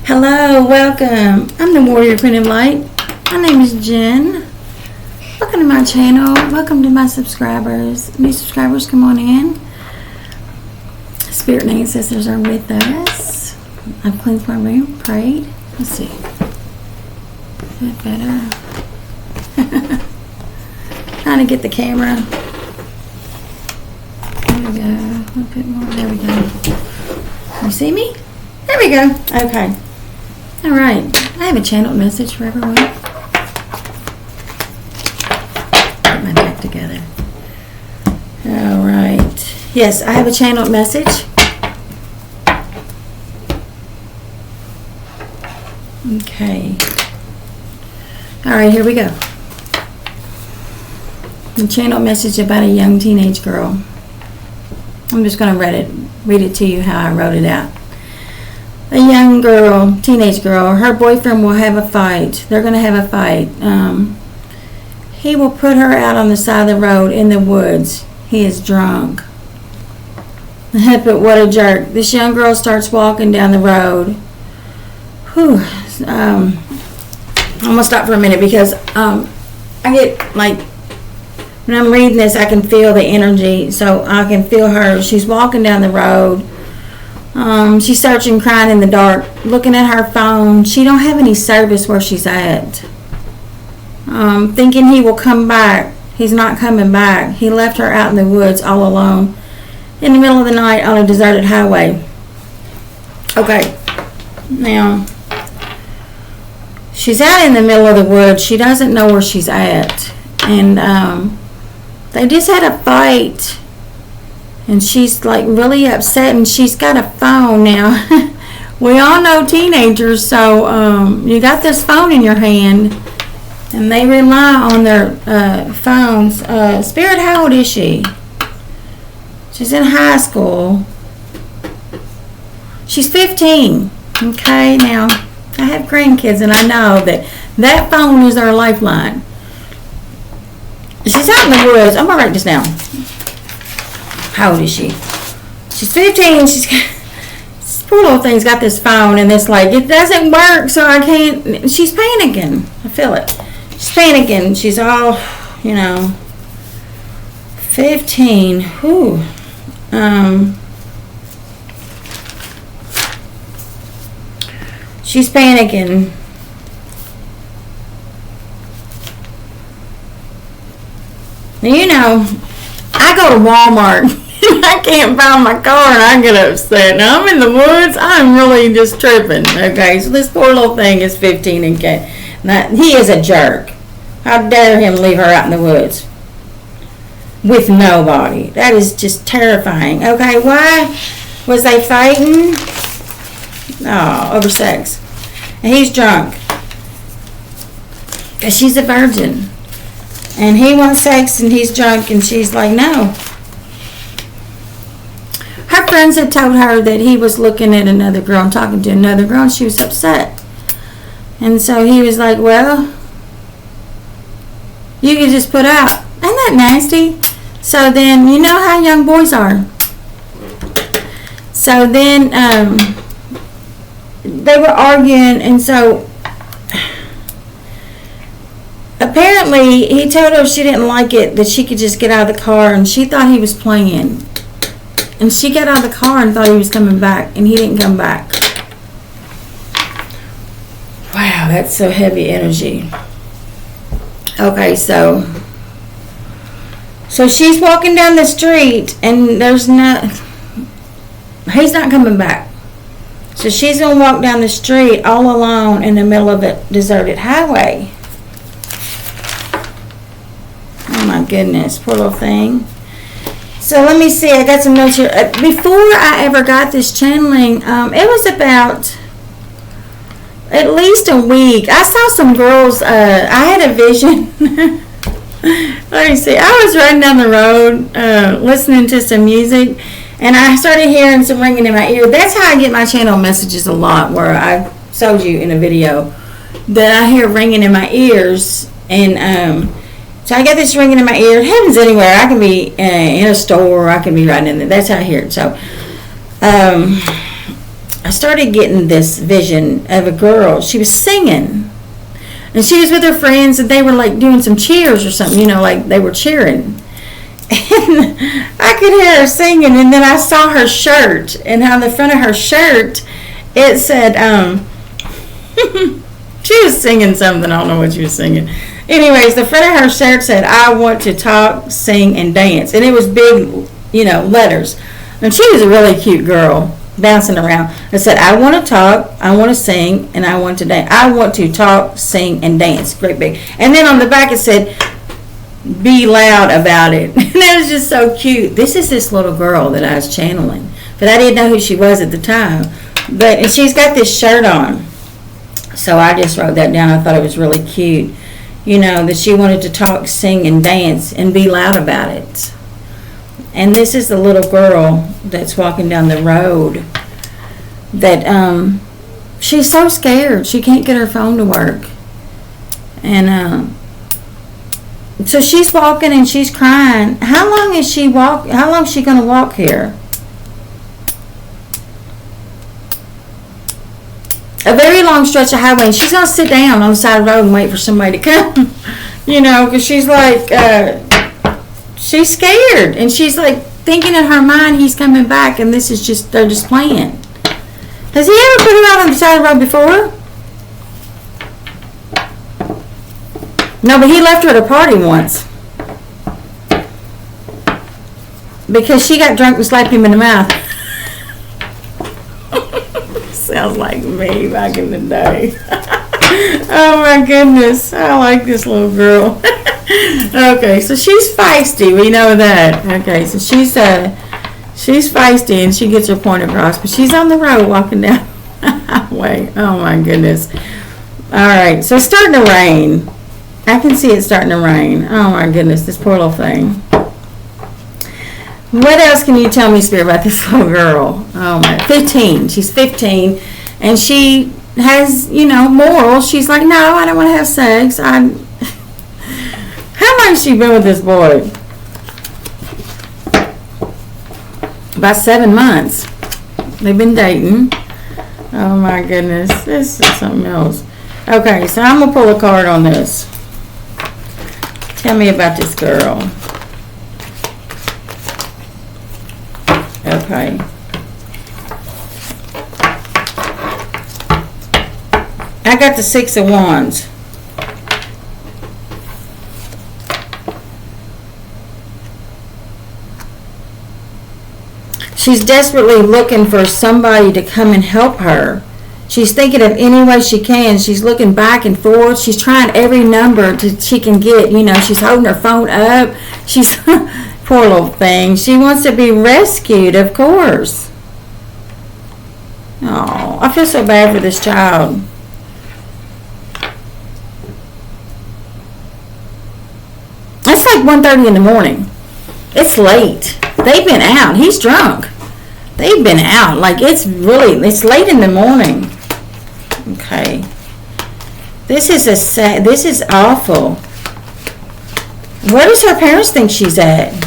Hello, welcome. I'm the Warrior Queen of Light. My name is Jen. Welcome to my channel. Welcome to my subscribers. New subscribers, come on in. Spirit and ancestors are with us. I've cleansed my room, prayed. Let's see. Is that better? Trying to get the camera. There we go. A little bit more. There we go. You see me? There we go. Okay. All right. I have a channeled message for everyone. Get my deck together. All right. Yes, I have a channeled message. Okay. All right, here we go. The channeled message about a young teenage girl. I'm just going to read it to you how I wrote it out. A young girl, teenage girl, her boyfriend will have a fight. They're going to have a fight. He will put her out on the side of the road in the woods. He is drunk. But what a jerk. This young girl starts walking down the road. Whew. I'm going to stop for a minute because I get like, when I'm reading this, I can feel the energy. So I can feel her. She's walking down the road. She's searching, crying in the dark, looking at her phone. She don't have any service where she's at. Thinking he will come back. He's not coming back. He left her out in the woods all alone in the middle of the night on a deserted highway. Okay. Now, she's out in the middle of the woods. She doesn't know where she's at. And they just had a fight. And she's like really upset, and she's got a phone now. We all know teenagers, so you got this phone in your hand, and they rely on their phones. Spirit, how old is she? She's in high school. She's 15. Okay, now I have grandkids, and I know that phone is their lifeline. She's out in the woods. I'm gonna write this down. How old is she? She's 15. This poor little thing's got this phone, and it's like, it doesn't work, so I can't. She's panicking. I feel it. She's panicking. She's all, 15. Whew. She's panicking. I go to Walmart. I can't find my car and I get upset. Now I'm in the woods. I'm really just tripping. Okay, so this poor little thing is 15 and he is a jerk. How dare him leave her out in the woods with nobody? That is just terrifying. Okay, why was they fighting? Oh, over sex. And he's drunk. Because she's a virgin. And he wants sex and he's drunk, and she's like, no. Her friends had told her that he was looking at another girl and talking to another girl, and she was upset. And so he was like, well, you can just put out. Ain't that nasty? So then, you know how young boys are. So then they were arguing, and so apparently he told her if she didn't like it that she could just get out of the car, and she thought he was playing. And she got out of the car and thought he was coming back, and he didn't come back. Wow, that's so heavy energy. Okay, so she's walking down the street, and he's not coming back. So she's going to walk down the street all alone in the middle of a deserted highway. Oh my goodness, poor little thing. So let me see, I got some notes here. Before I ever got this channeling, it was about at least a week. I saw some girls, I had a vision. Let me see, I was riding down the road, listening to some music, and I started hearing some ringing in my ear. That's how I get my channel messages a lot, where I showed you in a video that I hear ringing in my ears, and so I get this ringing in my ear. It happens anywhere. I can be in a store, or I can be riding in there. That's how I hear it. So I started getting this vision of a girl. She was singing. And she was with her friends, and they were like doing some cheers or something, you know, like they were cheering. And I could hear her singing, and then I saw her shirt, and on the front of her shirt, it said, she was singing something, I don't know what she was singing. Anyways, the front of her shirt said, I want to talk, sing, and dance. And it was big, you know, letters. And she was a really cute girl, bouncing around. It said, I want to talk, I want to sing, and I want to dance. I want to talk, sing, and dance. Great big. And then on the back it said, be loud about it. And that was just so cute. This is this little girl that I was channeling. But I didn't know who she was at the time. And she's got this shirt on. So I just wrote that down. I thought it was really cute. You know, that she wanted to talk, sing, and dance and be loud about it. And this is the little girl that's walking down the road that she's so scared. She can't get her phone to work. And so she's walking and she's crying. How long is she going to walk here? A very long stretch of highway, and she's going to sit down on the side of the road and wait for somebody to come. You know, because she's like, she's scared. And she's like thinking in her mind he's coming back, and this is just, they're just playing. Has he ever put her out on the side of the road before? No, but he left her at a party once. Because she got drunk and slapped him in the mouth. Sounds like me back in the day. Oh my goodness. I like this little girl. Okay, so she's feisty. We know that. Okay, so she's feisty and she gets her point across. But she's on the road walking down the highway. Oh my goodness. Alright, so it's starting to rain. I can see it starting to rain. Oh my goodness, this poor little thing. What else can you tell me, Spirit, about this little girl? Oh my, 15. She's 15, and she has, you know, morals. She's like, no, I don't want to have sex. How long has she been with this boy? About 7 months. They've been dating. Oh my goodness, this is something else. Okay, so I'm gonna pull a card on this. Tell me about this girl. Okay. I got the 6 of Wands. She's desperately looking for somebody to come and help her. She's thinking of any way she can. She's looking back and forth. She's trying every number she can get. You know, she's holding her phone up. She's... Poor little thing. She wants to be rescued, of course. Oh, I feel so bad for this child. It's like 1:30 in the morning. It's late. They've been out. He's drunk. They've been out. Like, it's late in the morning. Okay. This is awful. Where does her parents think she's at?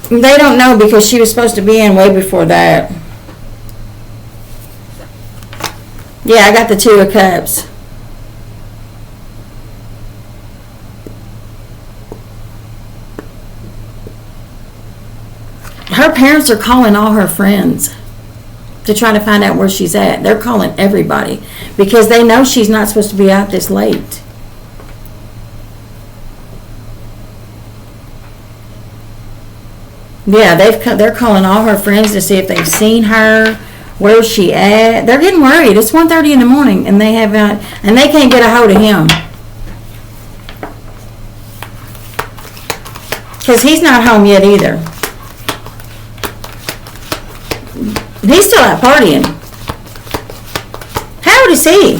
They don't know because she was supposed to be in way before that. Yeah, I got the 2 of Cups. Her parents are calling all her friends to try to find out where she's at. They're calling everybody because they know she's not supposed to be out this late. Yeah, they're calling all her friends to see if they've seen her, where's she at. They're getting worried. It's 1:30 in the morning, and they can't get a hold of him because he's not home yet either. He's still out partying. How old is he?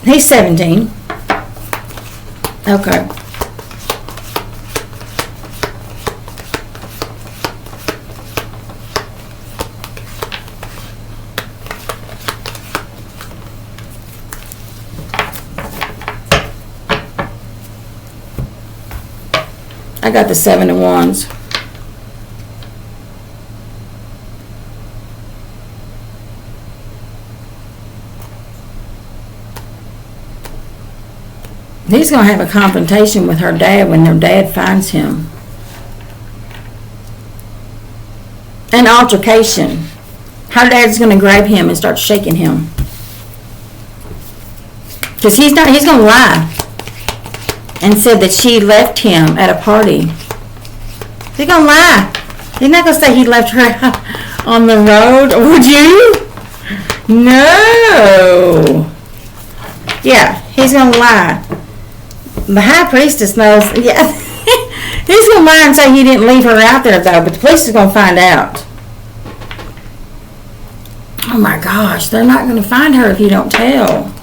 He's 17. Okay. I got the 7 of Wands. He's going to have a confrontation with her dad when their dad finds him. An altercation. Her dad's going to grab him and start shaking him. Because he's going to lie. And said that she left him at a party. He's going to lie. He's not going to say he left her on the road. Would you? No. Yeah, he's going to lie. The high priestess knows. Yeah. He's going to lie and say he didn't leave her out there, though. But the police is going to find out. Oh, my gosh. They're not going to find her if you don't tell.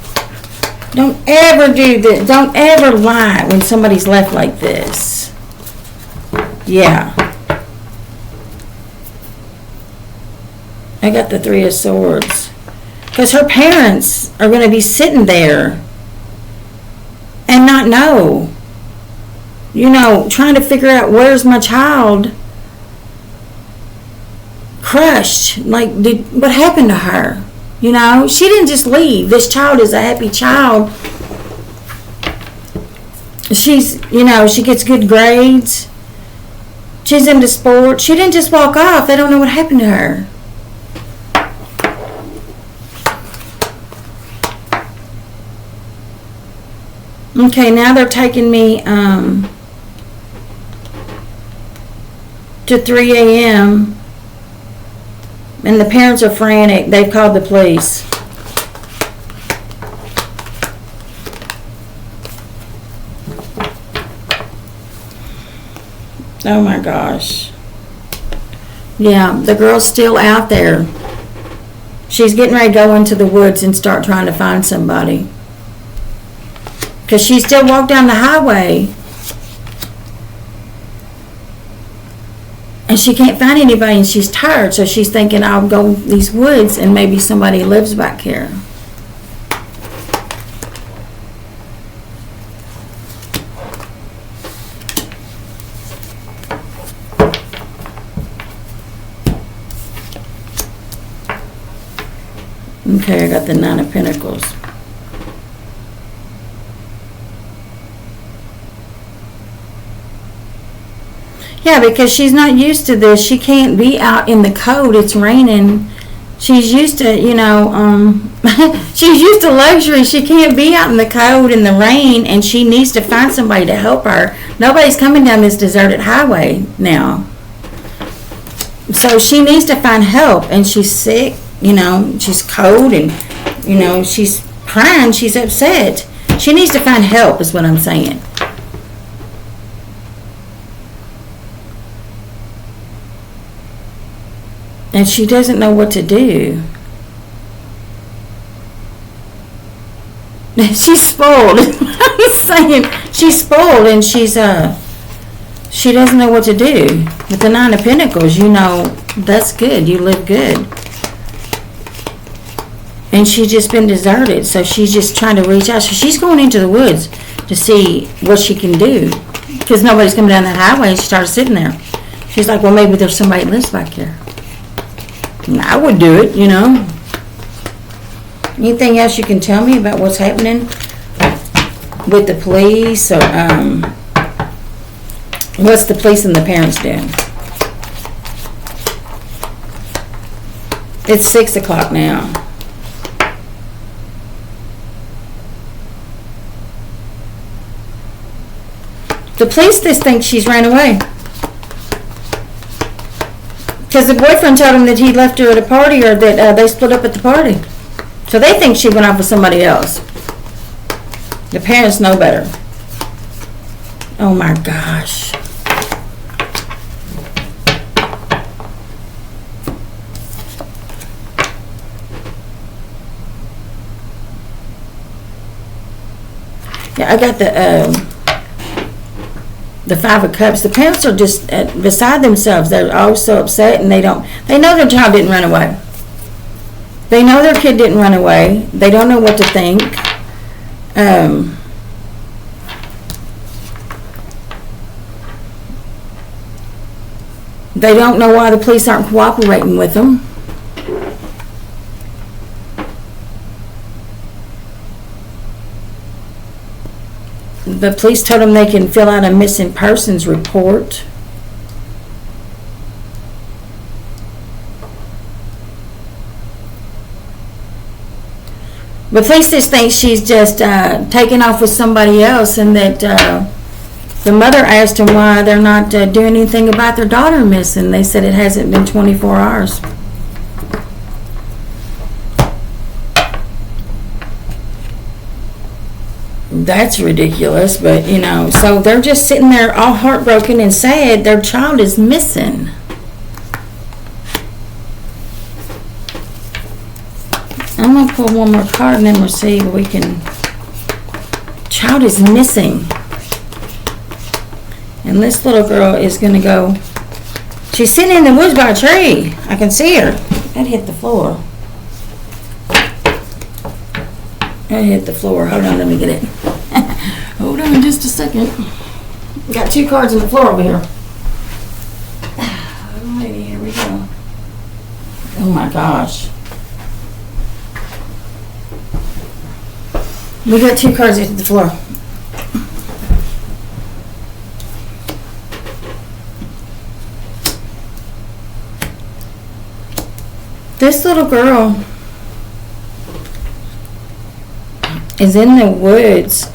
Don't ever do this. Don't ever lie when somebody's left like this. Yeah. I got the 3 of Swords. Because her parents are going to be sitting there and not know. You know, trying to figure out where's my child. Crushed. Like, what happened to her? You know, she didn't just leave. This child is a happy child. She's, you know, she gets good grades. She's into sports. She didn't just walk off. They don't know what happened to her. Okay, now they're taking me to 3 a.m. and the parents are frantic. They've called the police. Oh my gosh. Yeah, the girl's still out there. She's getting ready to go into the woods and start trying to find somebody. Because she still walked down the highway. And she can't find anybody and she's tired. So she's thinking, I'll go in these woods and maybe somebody lives back here. Okay, I got the 9 of Pentacles. Yeah, because she's not used to this. She can't be out in the cold. It's raining. She's used to, you know, she's used to luxury. She can't be out in the cold and the rain, and she needs to find somebody to help her. Nobody's coming down this deserted highway now. So she needs to find help, and she's sick, you know, she's cold, and, you know, she's crying, she's upset. She needs to find help is what I'm saying. And she doesn't know what to do. She's spoiled. I'm saying she's spoiled and she's she doesn't know what to do. With the 9 of Pentacles, you know, that's good. You live good. And she's just been deserted, so she's just trying to reach out. So she's going into the woods to see what she can do. Because nobody's coming down that highway, and she started sitting there. She's like, well, maybe there's somebody that lives back here. And I would do it, you know. Anything else you can tell me about what's happening with the police? Or what's the police and the parents doing? It's 6 o'clock now. The police just think she's ran away. Because the boyfriend told him that he left her at a party, or that they split up at the party. So they think she went off with somebody else. The parents know better. Oh my gosh. Yeah, I got the 5 of Cups. The parents are just beside themselves. They're all so upset, and they know their child didn't run away. They know their kid didn't run away. They don't know what to think. They don't know why the police aren't cooperating with them. The police told them they can fill out a missing persons report. But police just think she's just taking off with somebody else, and that the mother asked them why they're not doing anything about their daughter missing. They said it hasn't been 24 hours. That's ridiculous, but you know, so they're just sitting there all heartbroken and sad their child is missing. I'm going to pull one more card and then we'll see if we can. Child is missing. And this little girl is going to go. She's sitting in the woods by a tree. I can see her. That hit the floor. That hit the floor. Hold on, let me get it. Hold on just a second. Got two cards on the floor over here. Alrighty, here we go. Oh my gosh. We got two cards hit the floor. This little girl is in the woods.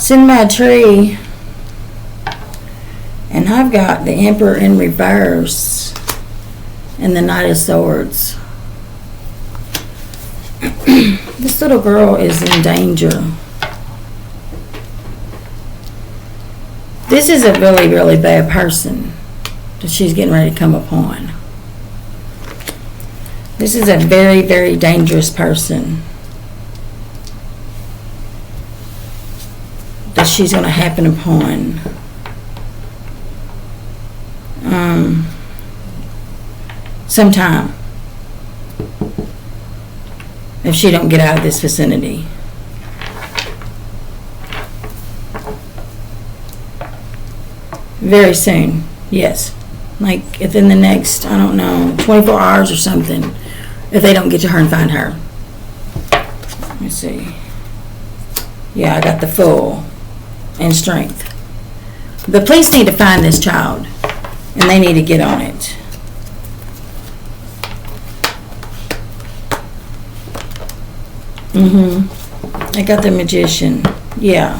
Sitting by a tree, and I've got the Emperor in reverse and the Knight of Swords. This little girl is in danger. This is a really, really bad person that she's getting ready to come upon. This is a very, very dangerous person that she's going to happen upon. Sometime, if she don't get out of this vicinity. Very soon, yes. Like within the next, I don't know, 24 hours or something, if they don't get to her and find her. Let me see. Yeah, I got the Fool and Strength. The police need to find this child, and they need to get on it. I got the Magician. Yeah.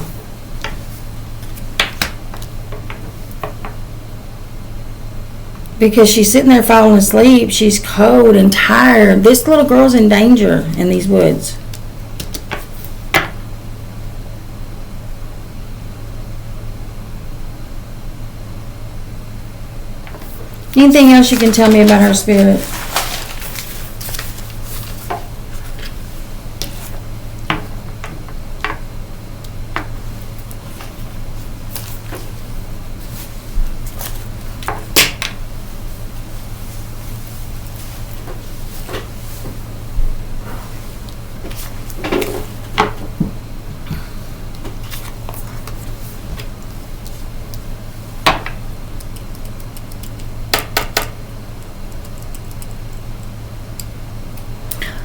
Because she's sitting there falling asleep. She's cold and tired. This little girl's in danger in these woods. Anything else you can tell me about her, Spirit?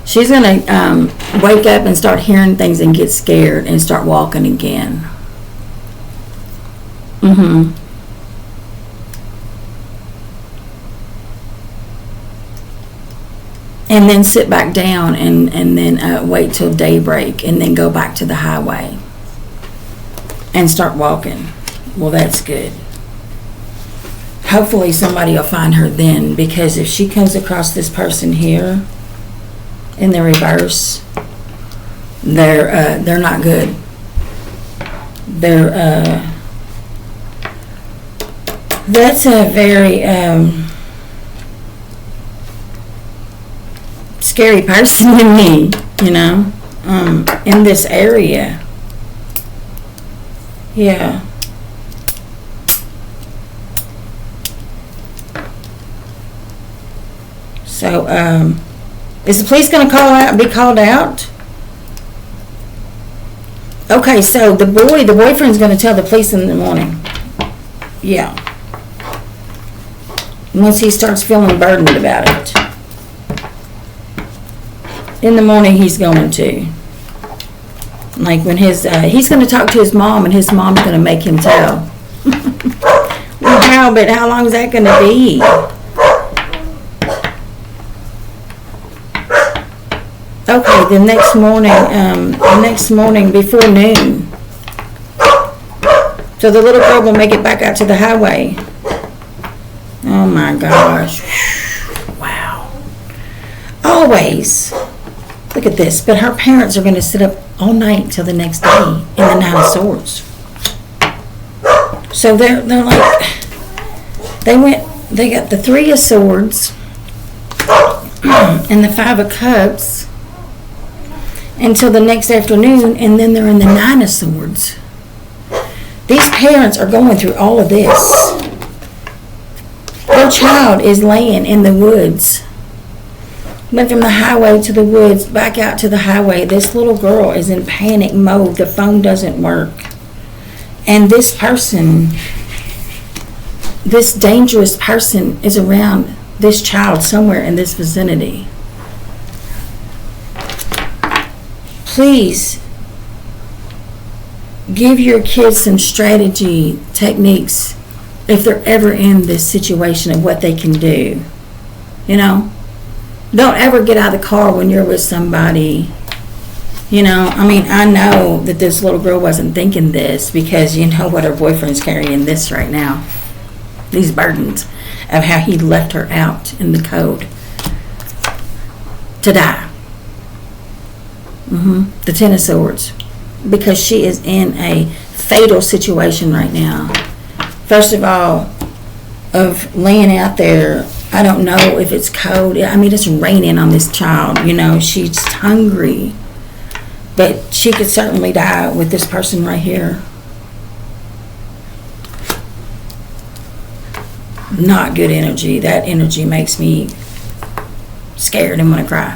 She's going to wake up and start hearing things and get scared and start walking again. And then sit back down and then wait till daybreak and then go back to the highway and start walking. Well, that's good. Hopefully somebody will find her then, because if she comes across this person here in the reverse, they're not good. That's a very scary person to me, you know, in this area. Yeah. So, is the police going to be called out? Okay, so the boyfriend's going to tell the police in the morning. Yeah. Once he starts feeling burdened about it. In the morning, he's going to. Like when he's going to talk to his mom, and his mom's going to make him tell. Well, but how long is that going to be? Okay, the next morning before noon. So the little girl will make it back out to the highway. Oh my gosh. Wow. Always. Look at this. But her parents are going to sit up all night till the next day in the Nine of Swords. So they're like, they got the Three of Swords and the Five of Cups until the next afternoon, and then they're in the Nine of Swords. These parents are going through all of this. Their child is laying in the woods. Went from the highway to the woods, back out to the highway. This little girl is in panic mode. The phone doesn't work. And this person, this dangerous person is around this child somewhere in this vicinity. Please give your kids some strategy techniques if they're ever in this situation of what they can do. You know, don't ever get out of the car when you're with somebody. You know, I mean, I know that this little girl wasn't thinking this, because you know what, her boyfriend's carrying this right now. These burdens of how he left her out in the cold to die. The Ten of Swords. Because she is in a fatal situation right now. First of all, of laying out there, I don't know if it's cold. I mean, it's raining on this child. You know, she's hungry. But she could certainly die with this person right here. Not good energy. That energy makes me scared and want to cry.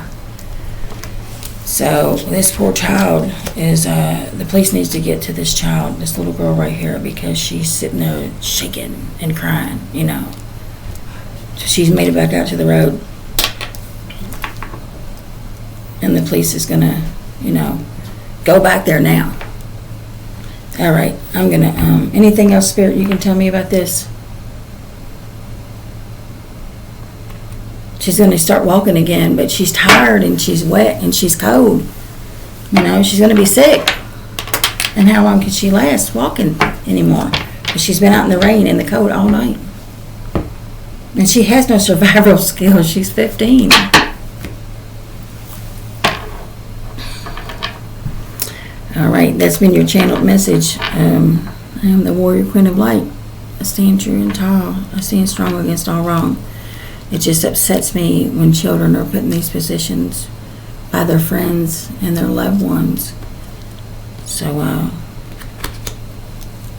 So this poor child is, the police needs to get to this child, this little girl right here, because she's sitting there shaking and crying, you know. So she's made it back out to the road. And the police is going to, you know, go back there now. All right, I'm going to, anything else, Spirit, you can tell me about this? She's going to start walking again, but she's tired and she's wet and she's cold. You know, she's going to be sick. And how long can she last walking anymore? Because she's been out in the rain and the cold all night. And she has no survival skills. She's 15. All right, that's been your channeled message. I am the Warrior Queen of Light. I stand true and tall. I stand strong against all wrong. It just upsets me when children are put in these positions by their friends and their loved ones. So, I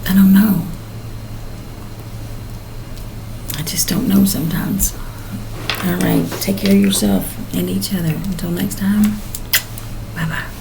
don't know. I just don't know sometimes. All right, take care of yourself and each other. Until next time, bye-bye.